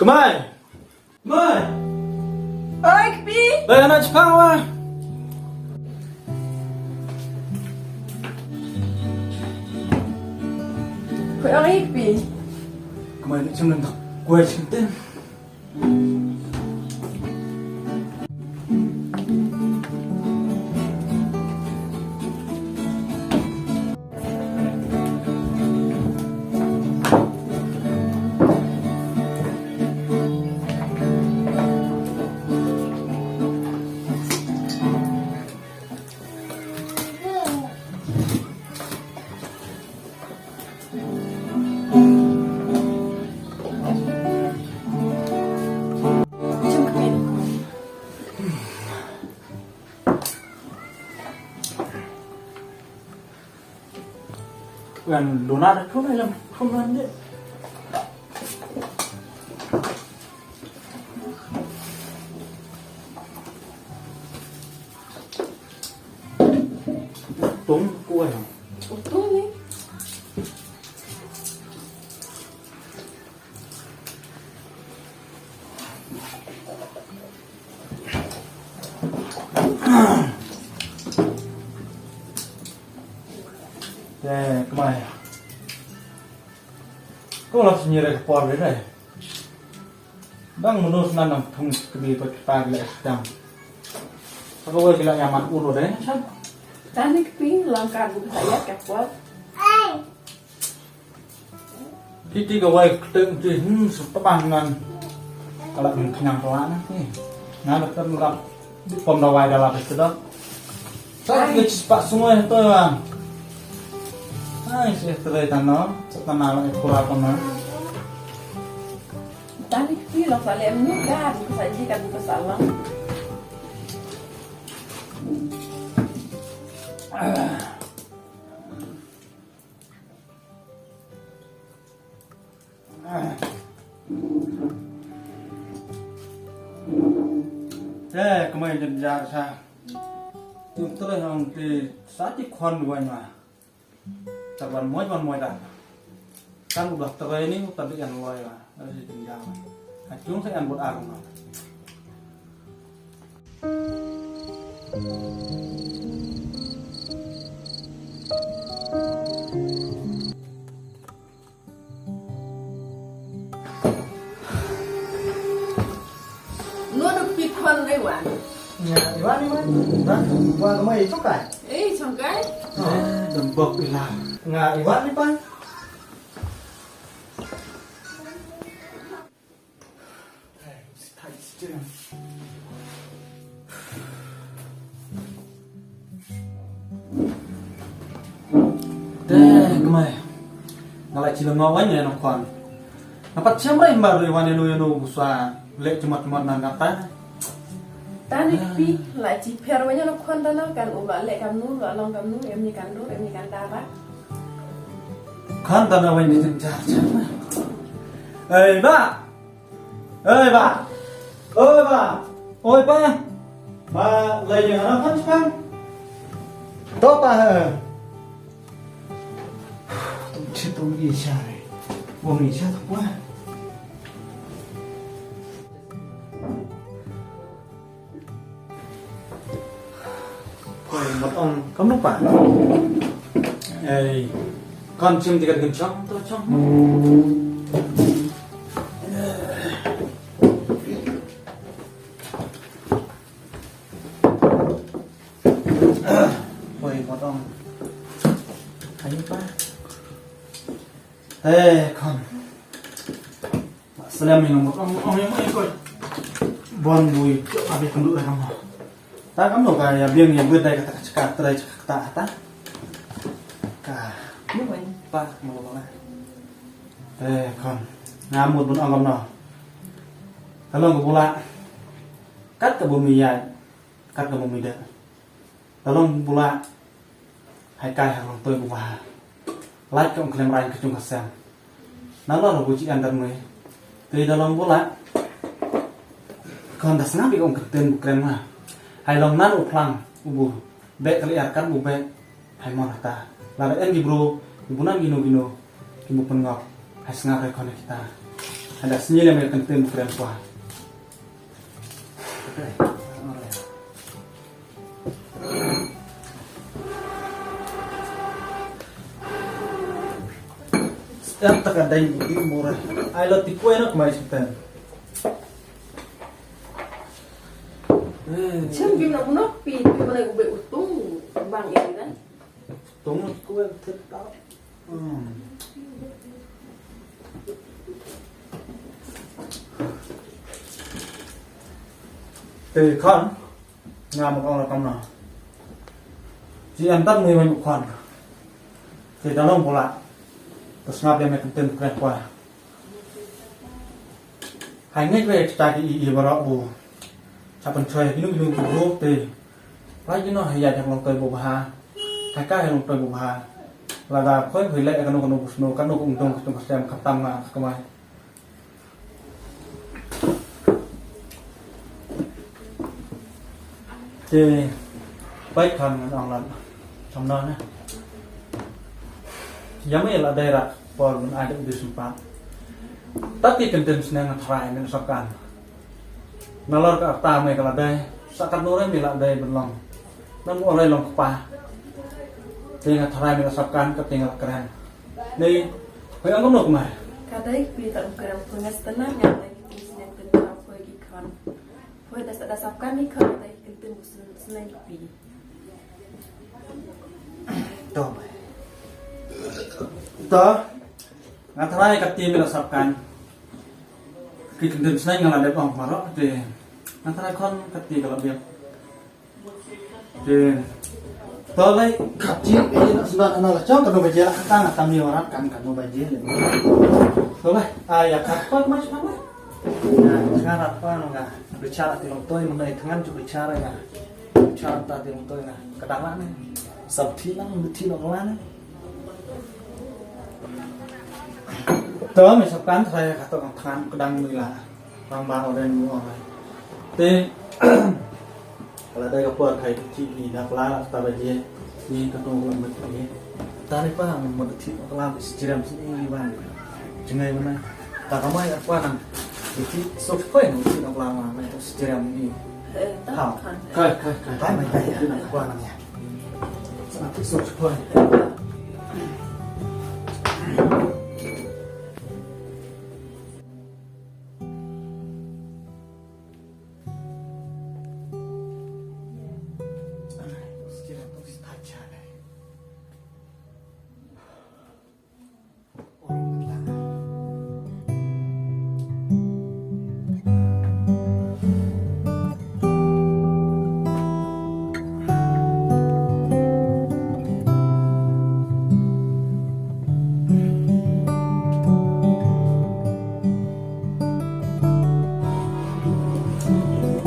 Kemai. Kemai. Oi, Kpi. Đây anak Jepang wah. Kau oi, Kpi. Kemai ni cuma nak kue cinta. Macam Kpi. Kan donat aku ni jam kemudian dia. Tung kue. Betul ni. Kemai. Kau langsung nyerah ke por ni. Bang menurut nanam thung kebi pagi sedang. Apa kau kira nyaman urut deh? Tadi Kpi langkah buku saya kapal. Titi kau keteng tu, sepangan kalau kenyang pelan ni. Nah, betul betul. Pom dawai dalam itu dah. Saya cepat semua itu bang. Ay, sih terlihat no, setanah itu kurang mana. Tadi Kpi langkah lem ni kan buku saja kan buku salam. Kemarin jenjang saya. Chúng tôi hòng thì sát chỉ khoan đuôi mà. Tập đoàn mỗi đàn. Kan udah training tadi yang mulai lah dari jenjang. Chúng sẽ ăn một ăn mà. Nuôi được Kpi thuần đây bạn. Nhà Iwan đi mà, vâng, qua cái mày chúc cải. Eh, trong cái. Đừng bực đi làm. Nhà Iwan đi pan. Kemai. Ngalai cilam ngawanya yang kon. Dapat siapa yang baru yang buswa lek cuma nangkata. Tadi Kpi lại chỉ per với nhau nó khoan đó nó cần ủ lại cầm nút rồi lòng cầm nút em như cầm nút em như cầm đa bác. Kan tanah wain di jenjang. Ba. Ba. Ba. Oi pa. Ba lagi yang anak kan sekarang. Tốt à? Tôi nghĩ sao này. Vô nghĩ sao thật quá. Một ông có lúc bạn. Ê, con chim thì gần gần trong, tôi trong. Ôi, một ông. Thấy ba. Ê, con. Xem mình một ông em coi. Bon mùi chỗ à biết không được không hả? Ta kamu no kaya biang yang beda kata cakap terai cakap tak kah Như vậy. pa mau lah kon ngamut pun angam no kalau pula kat ke bumi ya kat ke bumi dah tolong pula hai kai hàng tôi buah like ke klaim rai ke chung kasam nalo ro buci andar mai tei dalam pula kon das nabi ong keten bukan mah hai long nan uplang ubu be kali arkan bu be hai mon ta la en gibro ibunan gino gino ibu pengok hai sengar rekon kita Ada senyil yang mereka tim keren kuah. Setiap tak ada yang murah. Ayo tiku enak kemarin sebentar. Chim kim nó nó pi cái bên này cũng bị utung bằng vậy đấy. Tunggu kue tetap. Từ con ngà một con là con nào chỉ ăn tắt người mình một con thì đó là một lại terus ngap yang penting keren kuah hanya kue cari ibarat bu capan cuy minum buruk teh lagi no hayat yang long teh buah hai cái yang long teh buah là khơi hủy lệ cái nó busno cái nó cũng đông trong xem khắp tam mà kemai thì baik kan orang lain contohnya Yami là đây là Paul ada di sempat tapi kenten senang try menyesakan nalor ke akta mai kala dai sakat nore mila dai belong nam oleh long kepa tinggal try menyesakan ketinggal keren nih kau yang ngunuk mah Kadai pi tak ukuran punya tenang yang lagi senang tenang apa lagi kan. Kau dah sapkan ni kau dah kenten busun senang pi. Tuh. Tuh. Ngatrai kati menyesakan kenten senang yang ada bang marok deh ngatrai kon kati kalau dia deh Tôi lấy khắp chiếc cái nó xuân nó là chó cái đồ bạch là ta là tam nhiều rát cắn cả đồ bạch này. Tôi lấy ai ya khắp tôi mấy chút mấy. Nah, sekarang apa nggak bicara di long tôi mengenai dengan juga bicara ya. Bicara tadi long tôi nah kedalan nih. Sabti nang beti long lan. Tôi misalkan saya kata orang tangan kedang mila orang baru dan orang. Tapi kalau ada kapal kayak kecil nak lalat tak baca ni ketemu lembat ni tarik pa mau ti kelam sejiram sini bang jengai mana tak kamai apa nang itu sok poin ti nak lama itu sejiram ni hao kai mai kai itu nak apa nang ya sangat sok poin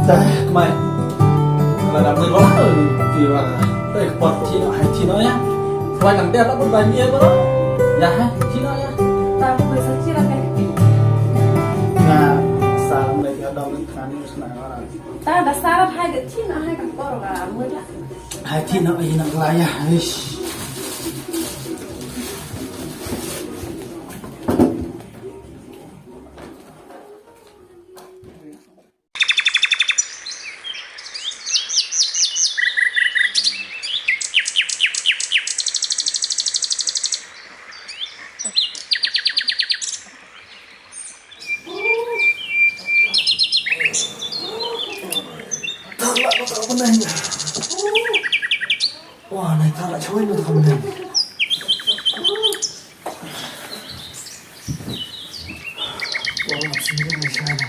Dah, kemarin kalau dapat dolar di mana? Ekspor Cina, Cina ya. Selain nanti ada berbagi bro, ya Cina ya. Tahu bahasa Cina kayak gitu. Nah, salam lagi ada orang tani sana orang. Ta ada syarat hai ke Cina hai ke orang muda. Hai Cina ini nak layah, ish. Wah, naik tak cewek lu kamu nih. Wah, masih di sana.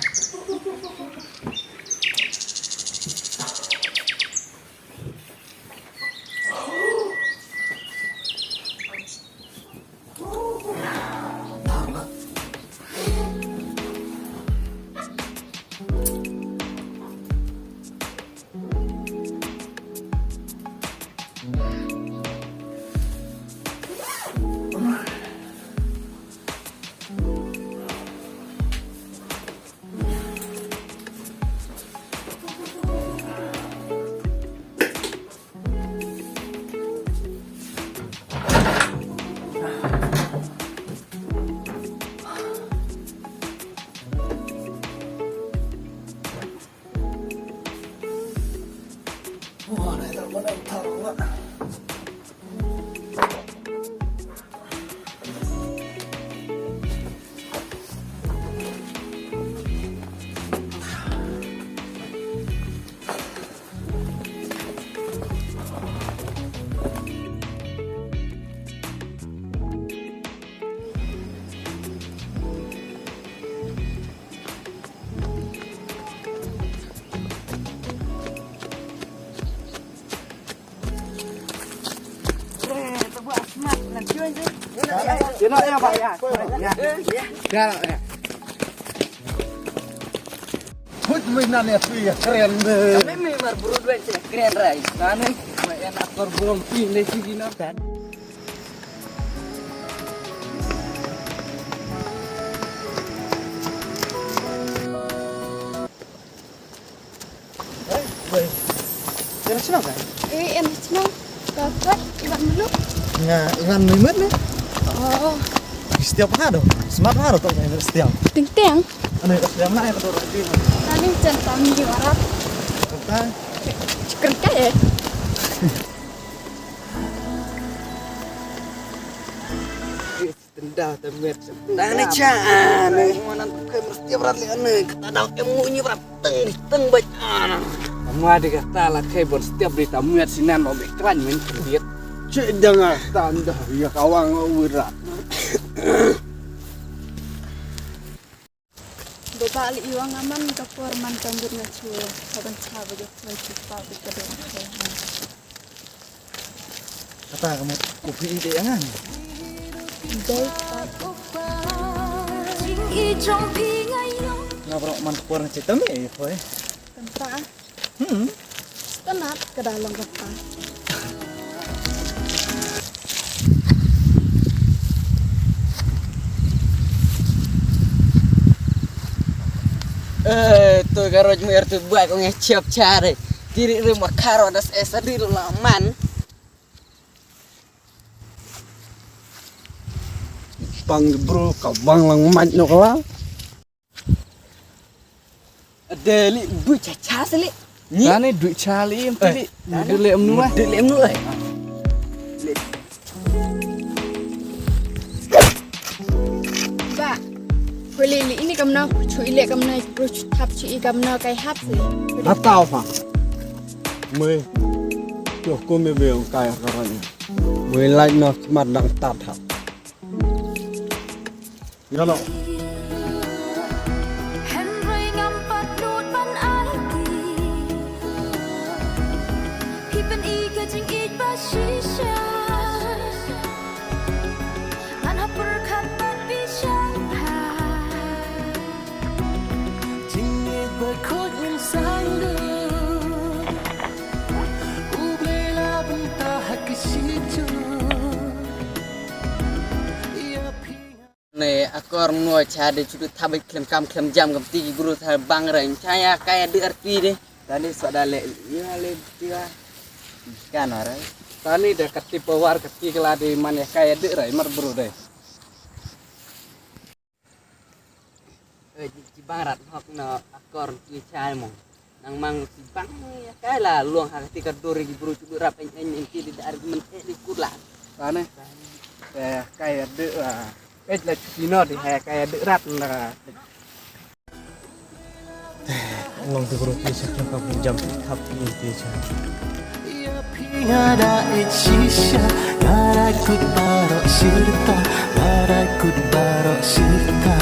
Mana tak mana tahu lah. Dia nak yang Pak ya. Ya. Hut mainan ya tuh ya keren deh. Kami memang buru duit keren rai. Karena saya nak terbom pin di sini kan. Yang senang kan? Em senang. Kakak, ibat dulu. Nggak ingat mimet nih. Oh, Setiap hari dong. Smart hari tuh setiap. ting-ting. Ano setiap mana yang kedua itu? Tadi centang di warat. Kita Cekerja ya. Tenda temet. Nah ni chan. Mana tu mesti berat le ane. Kata dah emunya berat teng baca. Kamu ada kata lah kebon setiap berita muat sinan obek kran men kriet. cek jangan tanda ya kawang urat. Bebalik iwang aman ke forman kambut ngacu. Kapan sahabat je mencuba berkedok. Kata kamu kopi ide jangan. Day Ngapa man kurang cerita me boy. tempat Hmm. tenat ke dalam kota. Tu garoj mer tu buat kau ngecap cari. Diri rumah karo das esa di laman. Bang bro kabang lang mat no kala. Deli bu caca seli. Tani duit cali em tadi. Dele em nuah. Deli em nuai. Ba, Lili ini kamna cui le kamna brush tap cui kamna kai hap sih. Atau apa? Me. Yo ko me be kaya karanya. Me like no smart dang tat hap. Ya lo. Henry ngampat nút ban ai kỳ khi bên y cái chính ít ba shisha man hấp berkat bat bishan ha chính ít berkot yang sandu ublela bentah hakisitu. Nih, aku orang nuai cari cukup tabai klem jam kemti guru thar bang reng caya kayak di arti deh. Tadi sudah le, ya le tiga kan orang. Tani dah kati pewar kati keladi mana kayak dek rai mar bro deh. Di bang rat hok no aku orang ki cai mong. Nang mang si bang ya kayak lah luang hak tiga dori guru cukup rap enti di argumen di kulat. Tani kayak dek lah. Lah cino di kayak dek rat lah. Long tu bro kisah ka jam hap ni te cha. Ada shisha, ada kut barok sirta, ada kut barok sirta.